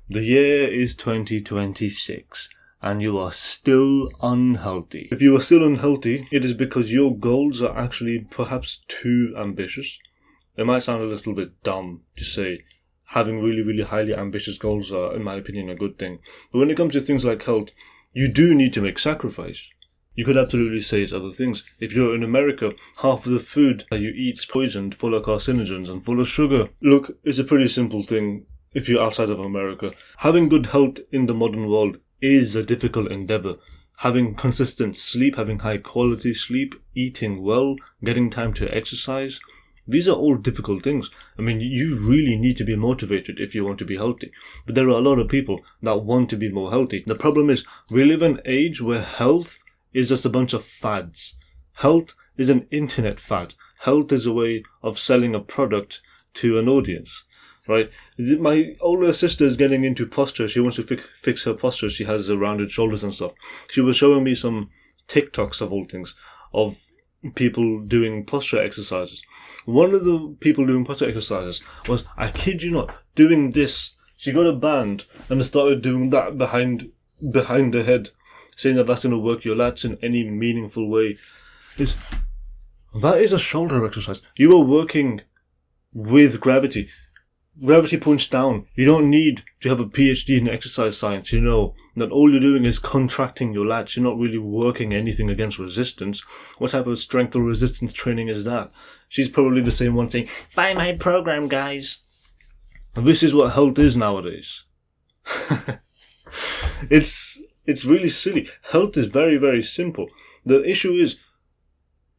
The year is 2026 and you are still unhealthy. If you are still unhealthy, it is because your goals are actually perhaps too ambitious. It might sound a little bit dumb to say having really, really highly ambitious goals are, in my opinion, a good thing. But when it comes to things like health, you do need to make sacrifice. You could absolutely say it's other things. If you're in America, half of the food that you eat is poisoned, full of carcinogens and full of sugar. Look, it's a pretty simple thing if you're outside of America. Having good health in the modern world is a difficult endeavor. Having consistent sleep, having high quality sleep, eating well, getting time to exercise, these are all difficult things. I mean, you really need to be motivated if you want to be healthy. But there are a lot of people that want to be more healthy. The problem is, we live in an age where health is just a bunch of fads. Health is an internet fad. Health is a way of selling a product to an audience. Right? My older sister is getting into posture. She wants to fix her posture. She has rounded shoulders and stuff. She was showing me some TikToks of all things of people doing posture exercises. One of the people doing posture exercises was, I kid you not, doing this. She got a band and started doing that behind her head, saying that that's going to work your lats in any meaningful way. That is a shoulder exercise. You are working with gravity. Gravity points down. You don't need to have a PhD in exercise science, you know, that all you're doing is contracting your lats. You're not really working anything against resistance. What type of strength or resistance training is that? She's probably the same one saying, buy my program, guys. This is what health is nowadays. It's really silly. Health is very, very simple. The issue is,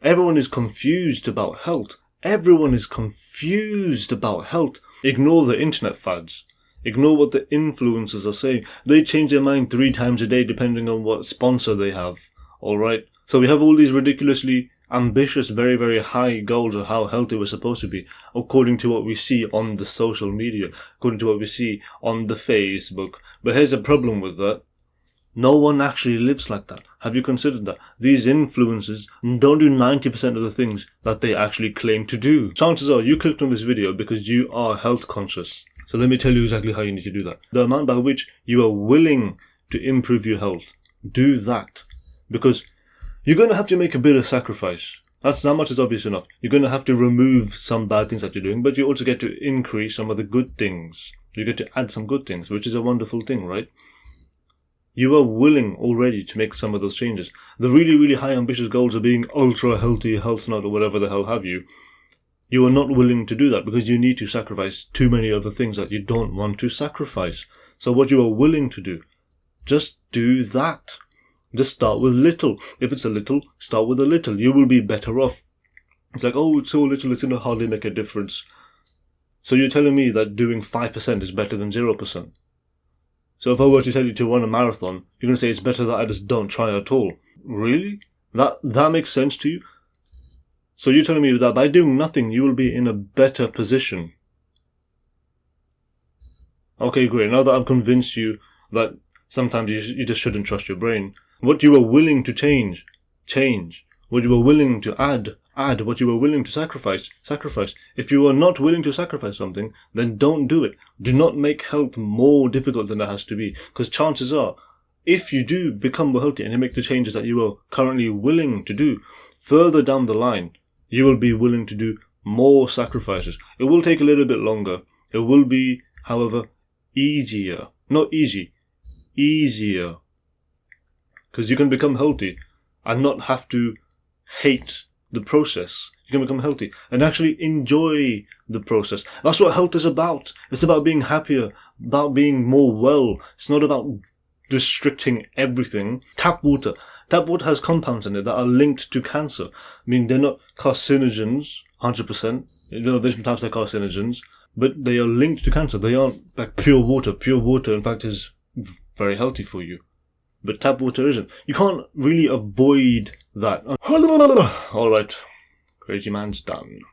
everyone is confused about health. Everyone is confused about health. Ignore the internet fads. Ignore what the influencers are saying. They change their mind 3 times a day depending on what sponsor they have. Alright? So we have all these ridiculously ambitious, very, very high goals of how healthy we're supposed to be, according to what we see on the social media, according to what we see on the Facebook. But here's a problem with that. No one actually lives like that. Have you considered that? These influencers don't do 90% of the things that they actually claim to do. Chances are you clicked on this video because you are health conscious. So let me tell you exactly how you need to do that. The amount by which you are willing to improve your health. Do that. Because you're going to have to make a bit of sacrifice. That much is obvious enough. You're going to have to remove some bad things that you're doing, but you also get to increase some of the good things. You get to add some good things, which is a wonderful thing, right? You are willing already to make some of those changes. The really, really high ambitious goals of being ultra healthy, health nut, or whatever the hell have you. You are not willing to do that because you need to sacrifice too many other things that you don't want to sacrifice. So what you are willing to do, just do that. Just start with little. If it's a little, start with a little. You will be better off. It's like, oh, it's so little, it's going to hardly make a difference. So you're telling me that doing 5% is better than 0%. So if I were to tell you to run a marathon, you're going to say it's better that I just don't try at all. Really? That makes sense to you? So you're telling me that by doing nothing, you will be in a better position. Okay, great. Now that I've convinced you that sometimes you just shouldn't trust your brain. What you are willing to change. What you are willing to add. What you are willing to sacrifice. If you are not willing to sacrifice something, then don't do it. Do not make health more difficult than it has to be. Because chances are, if you do become more healthy and you make the changes that you are currently willing to do, further down the line, you will be willing to do more sacrifices. It will take a little bit longer. It will be, however, easier. Not easy. Easier. Because you can become healthy and not have to hate the process. You can become healthy and actually enjoy the process. That's what health is about. It's about being happier, about being more well. It's not about restricting everything. Tap water. Tap water has compounds in it that are linked to cancer. I mean, they're not carcinogens, 100%. You know, there's sometimes they're carcinogens, but they are linked to cancer. They aren't like pure water. Pure water, in fact, is very healthy for you. But tap water isn't. You can't really avoid that. Alright, crazy man's done.